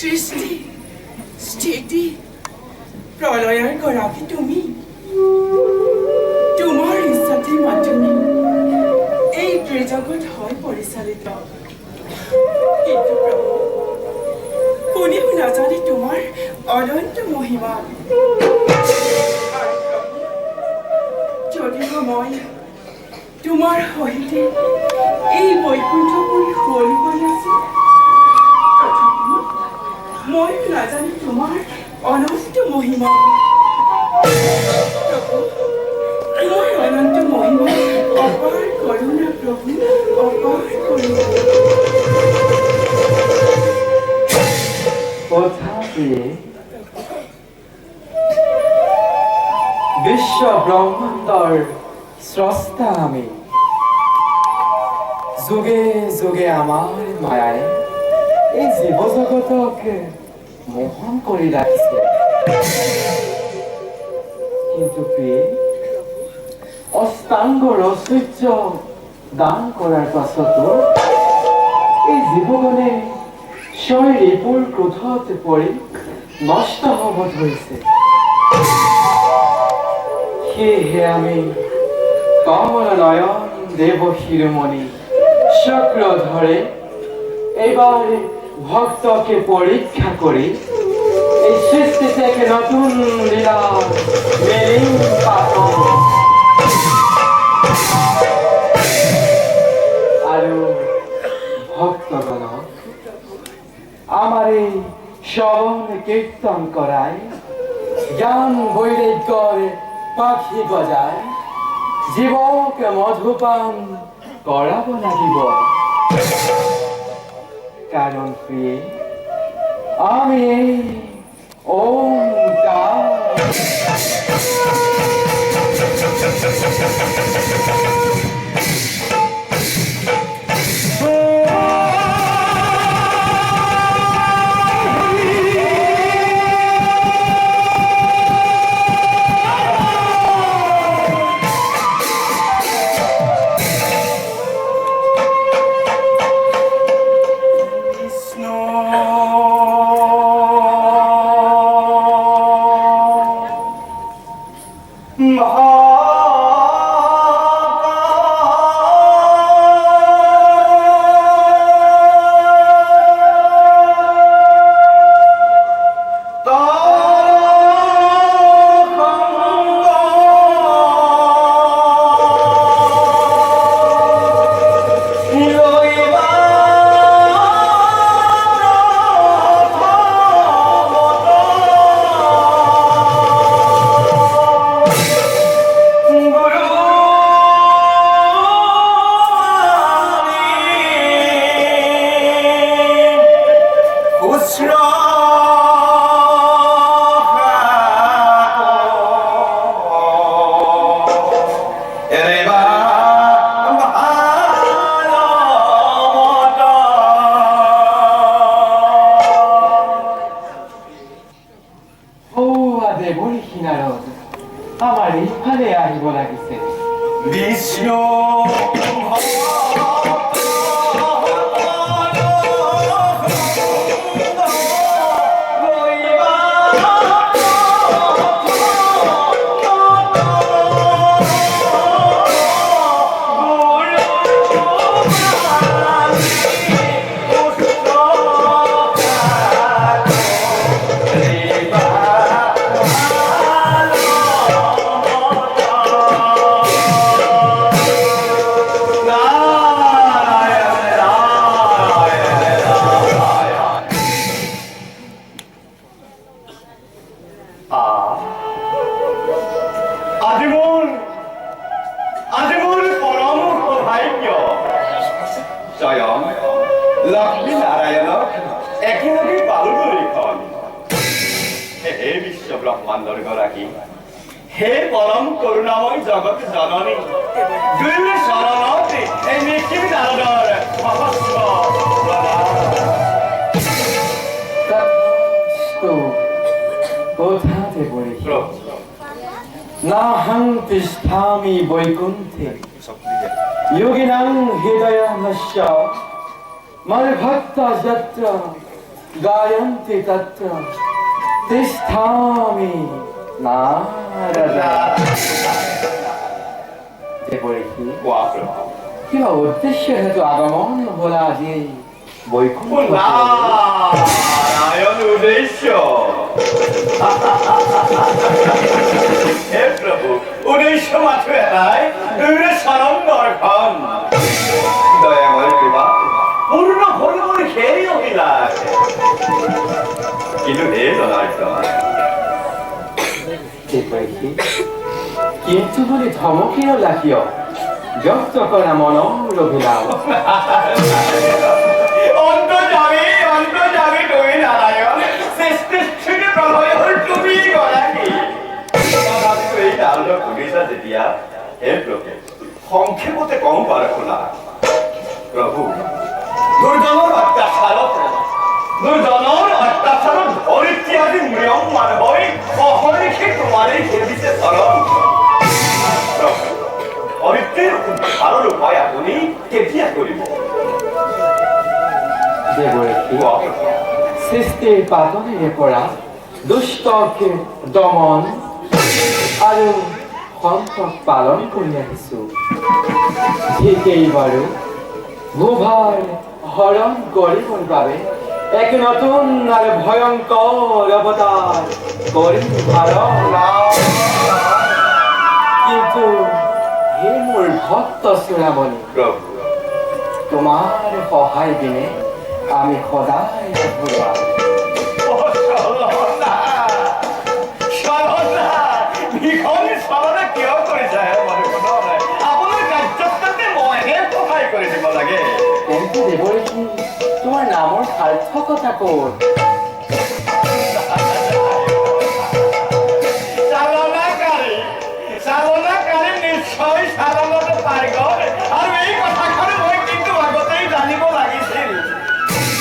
সৃষ্টি স্থিতি প্ৰলয়ৰ গৰাকী তুমি তোমাৰ ইচ্ছাতেই মাধ্যমে এই ত্ৰিজগত হয় পৰিচালিত কিন্তু প্ৰভু কোনেও নাজানে তোমাৰ অনন্ত মহিমা যদিও মই তোমাৰ সহিতে এই বৈকুণ্ঠপুৰী শুৱলিবলৈ আছো তথাপিও মই নাজানো তোমাৰ অনন্ত মহিমা প্ৰভু তোমাৰ অনন্ত মহিমা অপাৰ করুণা প্রভু অপার করুণা বিশ্ব ব্রহ্মাণ্ডৰ স্ৰষ্টা আমি যুগে যুগে আমাৰ মায়াই এই জীৱ জগতক মোহন কৰি ৰাখিছে কিন্তু অষ্টাংগ ঐশ্বৰ্য দান কৰাৰ পাছতো এই জীৱগণে ৰিপুৰ ক্ৰোধত পৰি নষ্ট হ'ব ধৰিছে সেয়েহে আমি কমল নয়ন দেৱ শিৰোমণি চক্ৰধৰে এইবাৰ ভক্তকে পৰীক্ষা কৰি এই সৃষ্টি থেকে নতুন লীলা মেলি পাতন আৰু ভক্তগণক আমাৰ এই শ্ৰৱণ কীৰ্তন কৰাই জ্ঞান বৈৰাগ্যৰ পাখি বজাই জীৱক মধুপান কৰাব লাগিব কাৰণ প্ৰিয়ে আমি এই ওমকাৰ আমাৰ এইফালে আহিব লাগিছে বিষ্ণু লক্ষ্মী নারায়ণক একেলগে পালো ধৰিখন হে বিশ্ব ব্ৰহ্মাণ্ডৰ গৰাকী হে পৰম কৰুণাময় জগত জননী দুই শৰণতে এই নিখিল নাৰদৰ সহস্ৰ কোথাতে বলিছ নাহং তিষ্ঠামি বৈকুণ্ঠে योगिनां हृदयमस्य मद्भक्ता यत्र गायन्ति तत्र तिष्ठामि नारद দেবরেখী কিবা উদ্দেশ্য হেতু আগমন হল আজি এই বৈকুণ্ঠ নারায়ণ উদ্দেশ্য হে প্রভু উদ্দেশ্য মাত্র এটাই দুইরে শরণ দর্শন দয়াময় কৃপা পূর্ণ ভগবান খেয়ে অভিলাষ কিন্তু হে জনার্দন দেবরেখী কিন্তু বলি ধমকিও লাখিও ব্যক্ত করা মনৰ অভিলাষ অন্ত যাবি তুমি নারায়ণ সৃষ্টি প্রলয় হল তুমি গৰাকী তথাপিতো এই ডালড শুনিছা যেতিয়া হে প্ৰভু সংক্ষেপতে কম পাৰ শুনা প্ৰভু দুৰ্জনৰ অত্যাচাৰত ধৰিত্ৰী আজি ম্ৰিয়মান হৈ অহৰ্নিশে তোমাৰেই খেলিছে চৰণ ধৰিত্ৰীৰ উদ্ধাৰৰ উপায় আপুনি কেতিয়া কৰিব দেৱৰেখী সৃষ্টিৰ পাতনেৰে পৰা দুষ্টকে দমন আৰু সন্তক পালন কৰি আহিছো ঠিকেই বাৰু ভূভাৰ হৰণ কৰিবৰ বাবে এক নতুন আৰু ভয়ংকৰ অৱতাৰ কৰি কিন্তু হে মোৰ ভক্ত চূড়ামণি তোমাৰ সহায় বিনে আমি সদায় কিন্তু দেৱৰেখী তোমাৰ নামৰ সাৰ্থকতা ক'ত চালনাকাৰী নিশ্চয় চালনাত পাৰ্গত আৰু এই কথাষাৰ মই কিন্তু আগতেই জানিব লাগিছিল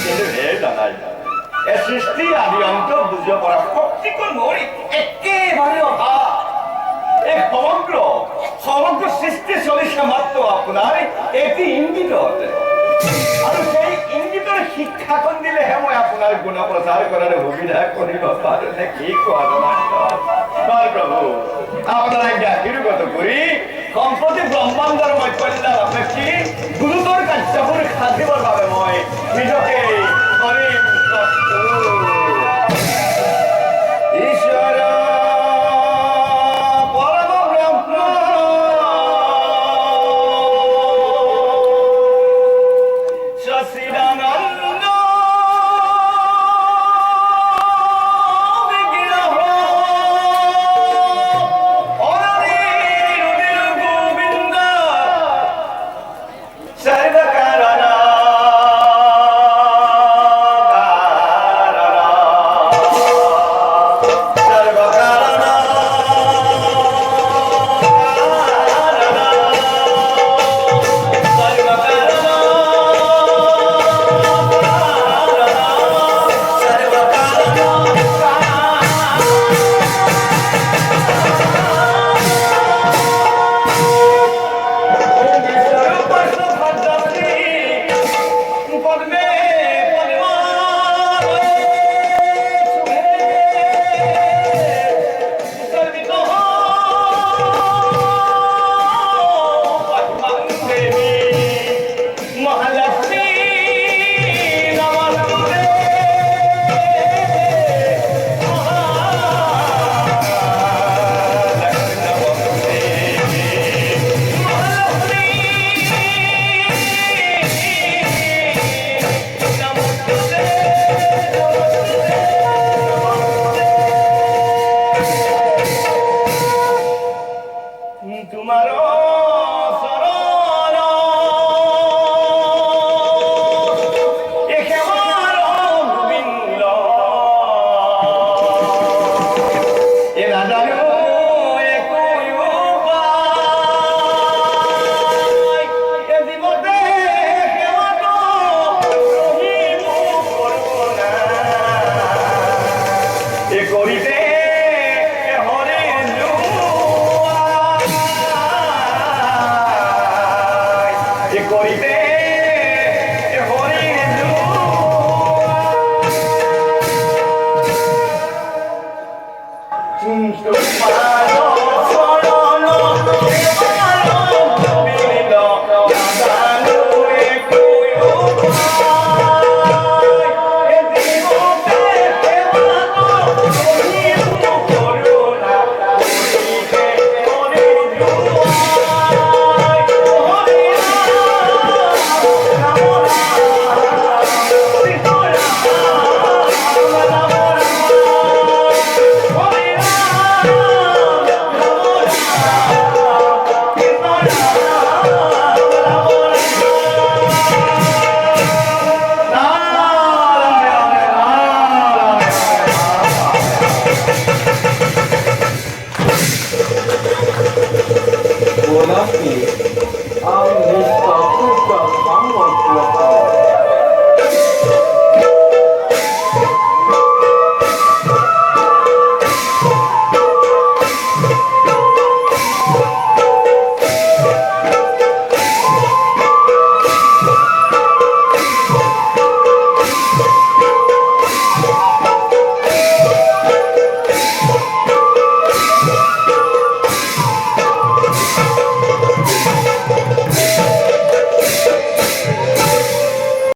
কিন্তু হে জানাই সৃষ্টি আদি অন্ত বুজিব পৰা শক্তিকণ মোৰ একেবাৰে অভাৱ এই সমগ্ৰ সৃষ্টি চলিছে মাত্ৰ আপোনাৰ এটি ইংগিতত আৰু সেই ইংগিতৰ শিক্ষাখন দিলেহে মই আপোনাৰ গুণ প্ৰচাৰ কৰাৰ সুবিধা কৰিব পাৰো নে কি কোৱা প্ৰভু আপোনাৰ আজ্ঞাশীৰ্গত কৰি সম্প্ৰতি ব্ৰহ্মাণ্ডৰ মই কল্যাণ অপেক্ষী গুৰুতৰ কাৰ্যবোৰ সাধিবৰ বাবে মই নিজকে কৰিম ঈশ্বৰ পৰম ব্ৰহ্ম সচিদানন্দ তোমাৰ